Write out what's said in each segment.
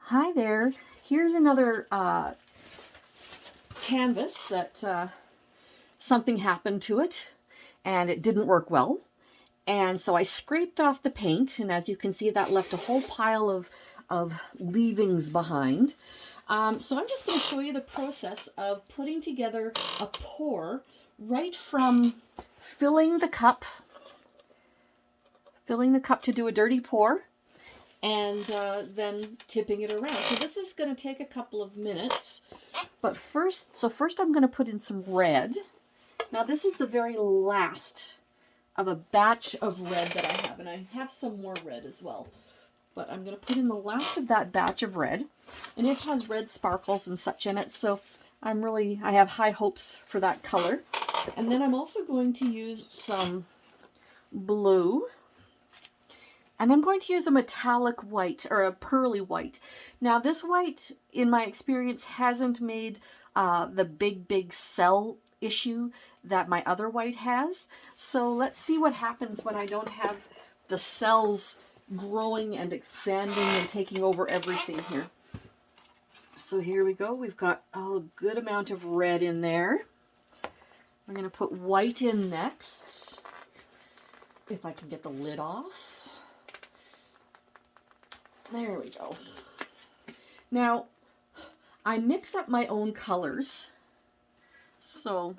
Hi there. Here's another canvas that something happened to it and it didn't work well. And so I scraped off the paint, and as you can see, that left a whole pile of leavings behind. So I'm just going to show you the process of putting together a pour right from filling the cup to do a dirty pour, and then tipping it around. So this is going to take a couple of minutes. But first I'm going to put in some red. Now this is the very last of a batch of red that I have, and I have some more red as well. But I'm going to put in the last of that batch of red, and it has red sparkles and such in it, so I have high hopes for that color. And then I'm also going to use some blue, and I'm going to use a metallic white or a pearly white. Now this white, in my experience, hasn't made the big cell issue that my other white has. So let's see what happens when I don't have the cells growing and expanding and taking over everything here. So here we go. We've got a good amount of red in there. We're going to put white in next. If I can get the lid off. There we go. Now, I mix up my own colors. So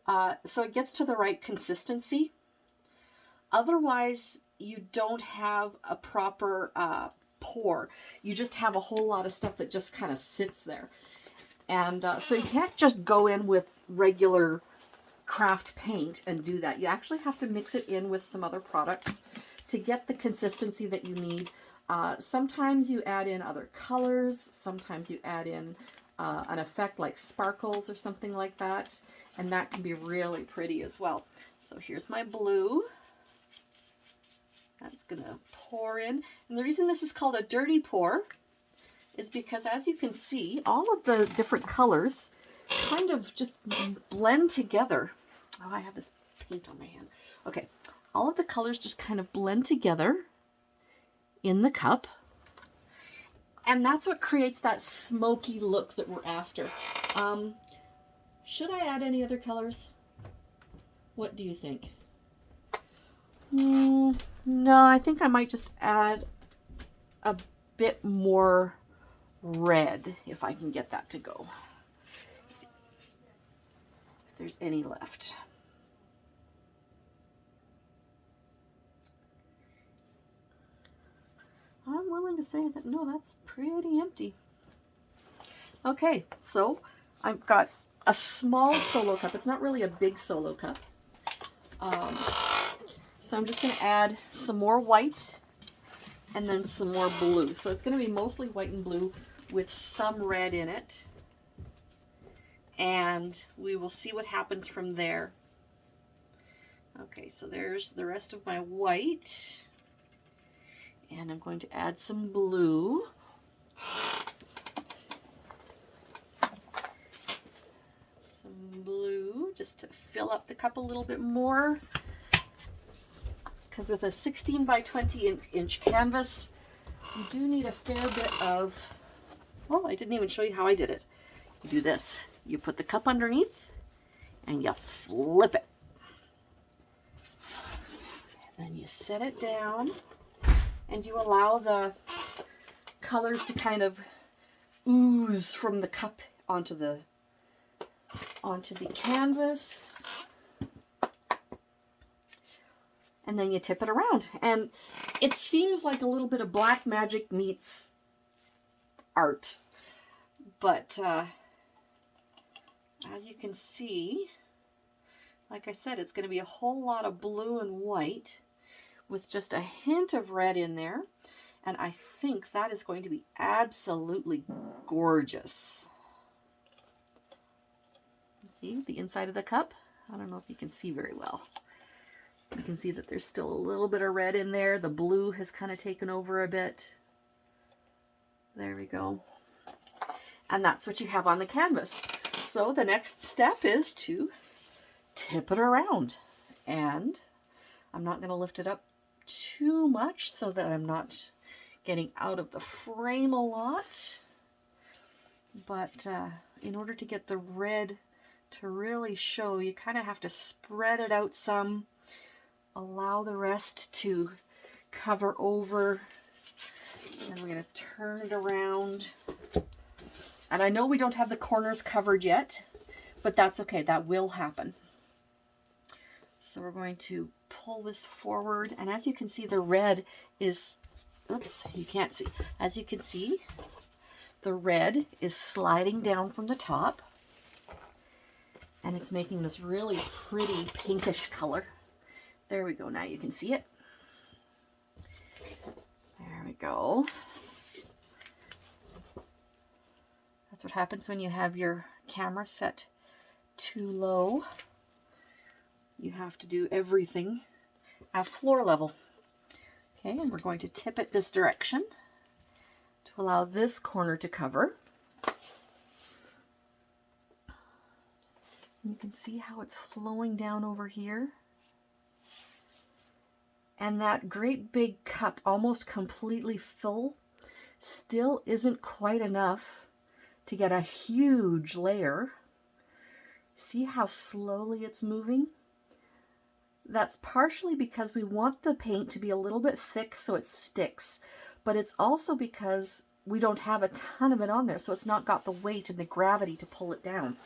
it gets to the right consistency. Otherwise, you don't have a proper pour. You just have a whole lot of stuff that just kind of sits there. And so you can't just go in with regular craft paint and do that. You actually have to mix it in with some other products to get the consistency that you need. Sometimes you add in other colors. Sometimes you add in an effect like sparkles or something like that, and that can be really pretty as well. So here's my blue. That's gonna pour in, and the reason this is called a dirty pour is because, as you can see, all of the different colors kind of just blend together. Oh, I have this paint on my hand. Okay, all of the colors just kind of blend together in the cup. And that's what creates that smoky look that we're after. Should I add any other colors? What do you think? No, I think I might just add a bit more red if I can get that to go. If there's any left. I'm willing to say that, no, that's pretty empty. Okay, so I've got a small solo cup. It's not really a big solo cup. So I'm just going to add some more white and then some more blue. So it's going to be mostly white and blue with some red in it. And we will see what happens from there. Okay, so there's the rest of my white. And I'm going to add some blue. Some blue just to fill up the cup a little bit more. Because with a 16 by 20 inch canvas, you do need a fair bit of... Oh, I didn't even show you how I did it. You do this. You put the cup underneath and you flip it. Then you set it down. And you allow the colors to kind of ooze from the cup onto the canvas. And then you tip it around. And it seems like a little bit of black magic meets art. But as you can see, like I said, it's going to be a whole lot of blue and white with just a hint of red in there. And I think that is going to be absolutely gorgeous. See the inside of the cup? I don't know if you can see very well. You can see that there's still a little bit of red in there. The blue has kind of taken over a bit. There we go. And that's what you have on the canvas. So the next step is to tip it around. And I'm not going to lift it up too much so that I'm not getting out of the frame a lot. But in order to get the red to really show, you kind of have to spread it out some, allow the rest to cover over, and then we're going to turn it around. And I know we don't have the corners covered yet, but that's okay, that will happen. So we're going to pull this forward, and as you can see, the red is, oops, you can't see. As you can see, the red is sliding down from the top, and it's making this really pretty pinkish color. There we go, now you can see it. There we go. That's what happens when you have your camera set too low. You have to do everything at floor level. Okay, and we're going to tip it this direction to allow this corner to cover. You can see how it's flowing down over here. And that great big cup, almost completely full, still isn't quite enough to get a huge layer. See how slowly it's moving? That's partially because we want the paint to be a little bit thick so it sticks, but it's also because we don't have a ton of it on there, so it's not got the weight and the gravity to pull it down.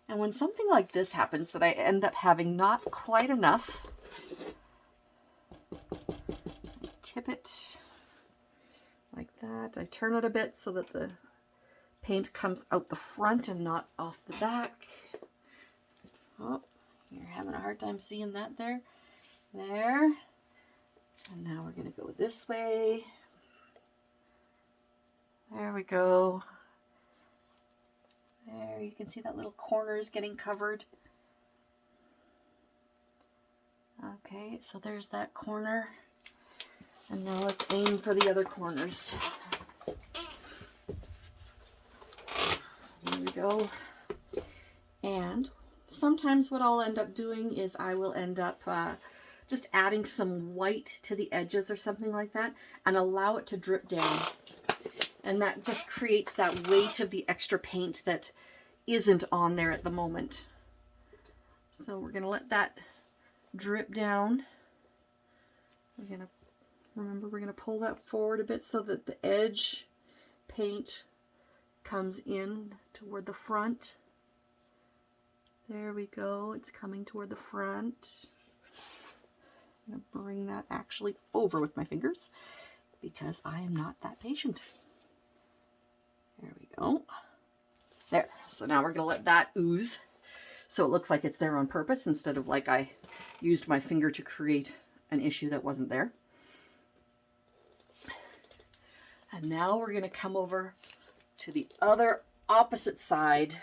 And when something like this happens, that I end up having not quite enough, I tip it like that. I turn it a bit so that the paint comes out the front and not off the back. Oh, you're having a hard time seeing that there. There. And now we're going to go this way. There we go. There, you can see that little corner is getting covered. Okay, so there's that corner. And now let's aim for the other corners. There we go. And sometimes what I'll end up doing is I will end up just adding some white to the edges or something like that and allow it to drip down. And that just creates that weight of the extra paint that isn't on there at the moment. So we're going to let that drip down. We're going to pull that forward a bit so that the edge paint comes in toward the front. There we go. It's coming toward the front. I'm going to bring that actually over with my fingers because I am not that patient. There we go. There. So now we're going to let that ooze so it looks like it's there on purpose instead of like I used my finger to create an issue that wasn't there. And now we're going to come over to the other opposite side.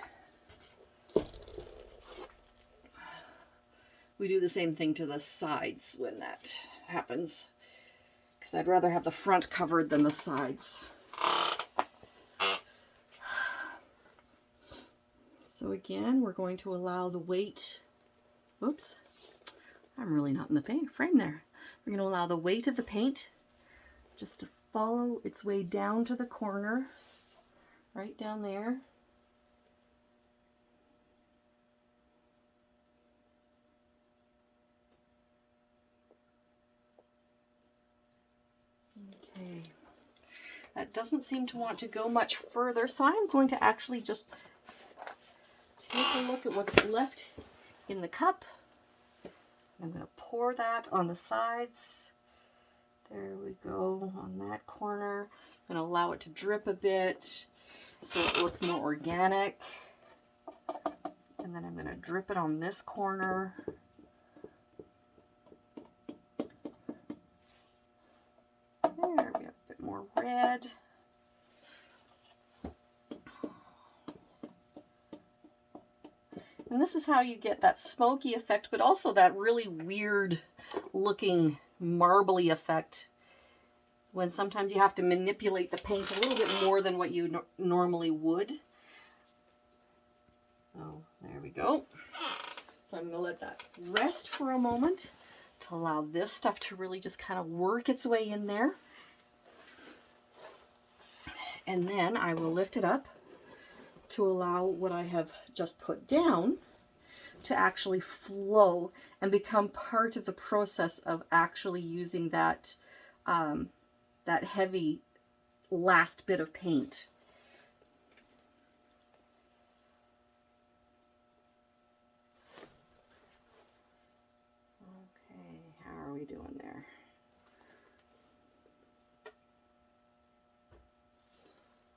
We do the same thing to the sides when that happens, because I'd rather have the front covered than the sides. So again, we're going to allow the weight, oops, I'm really not in the frame there. We're going to allow the weight of the paint just to follow its way down to the corner, right down there. Okay, that doesn't seem to want to go much further, so I'm going to actually just take a look at what's left in the cup. I'm going to pour that on the sides. There we go on that corner. I'm going to allow it to drip a bit so it looks more organic. And then I'm going to drip it on this corner. There, we have a bit more red. And this is how you get that smoky effect, but also that really weird looking marbly effect when sometimes you have to manipulate the paint a little bit more than what you normally would. So there we go. So I'm going to let that rest for a moment. to allow this stuff to really just kind of work its way in there. And then I will lift it up to allow what I have just put down to actually flow and become part of the process of actually using that, that heavy last bit of paint. Okay, how are we doing there?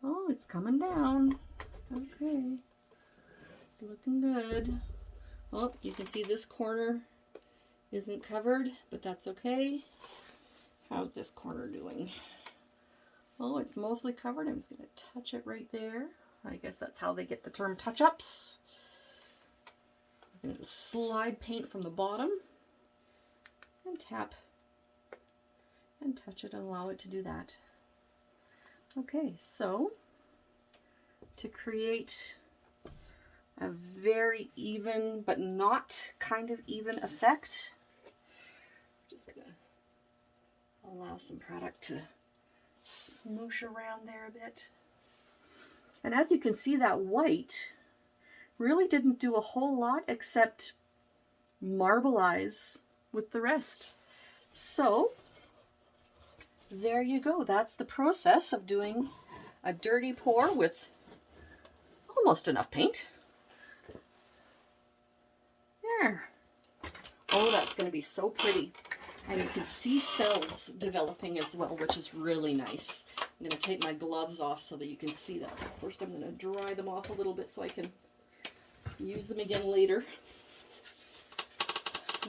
Oh, it's coming down. Okay, it's looking good. Oh, you can see this corner isn't covered, but that's okay. How's this corner doing? Oh, it's mostly covered. I'm just going to touch it right there. I guess that's how they get the term touch-ups. I'm going to slide paint from the bottom and tap and touch it and allow it to do that. Okay, so to create a very even but not kind of even effect, I'm just going to allow some product to smoosh around there a bit. And as you can see, that white really didn't do a whole lot except marbleize with the rest. So there you go. That's the process of doing a dirty pour with almost enough paint. There. Oh, that's going to be so pretty. And you can see cells developing as well, which is really nice. I'm going to take my gloves off so that you can see that. First, I'm going to dry them off a little bit so I can use them again later.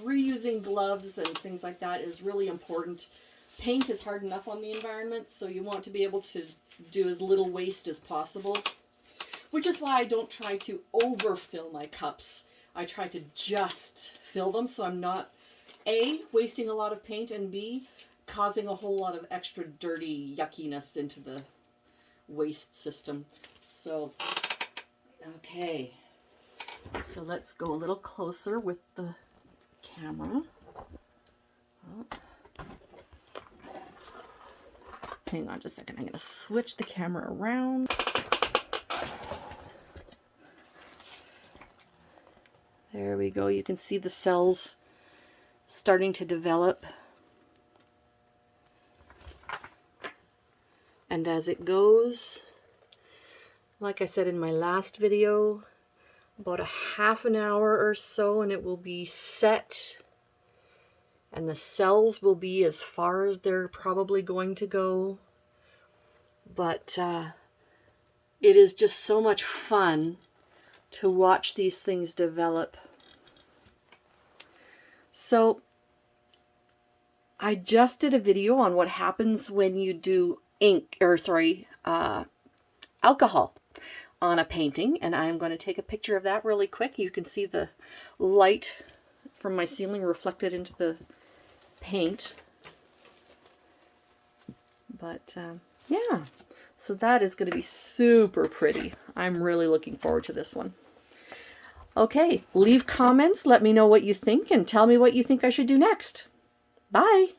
Reusing gloves and things like that is really important. Paint is hard enough on the environment, so you want to be able to do as little waste as possible, which is why I don't try to overfill my cups. I try to just fill them so I'm not A, wasting a lot of paint, and B, causing a whole lot of extra dirty yuckiness into the waste system. So, okay. So let's go a little closer with the camera. Oh. Hang on just a second. I'm going to switch the camera around. There we go. You can see the cells starting to develop. And as it goes, like I said in my last video, about a half an hour or so and it will be set. And the cells will be as far as they're probably going to go. But it is just so much fun to watch these things develop. So I just did a video on what happens when you do alcohol on a painting, and I'm going to take a picture of that really quick. You can see the light from my ceiling reflected into the paint. But yeah, so that is going to be super pretty. I'm really looking forward to this one. Okay, leave comments, let me know what you think, and tell me what you think I should do next. Bye!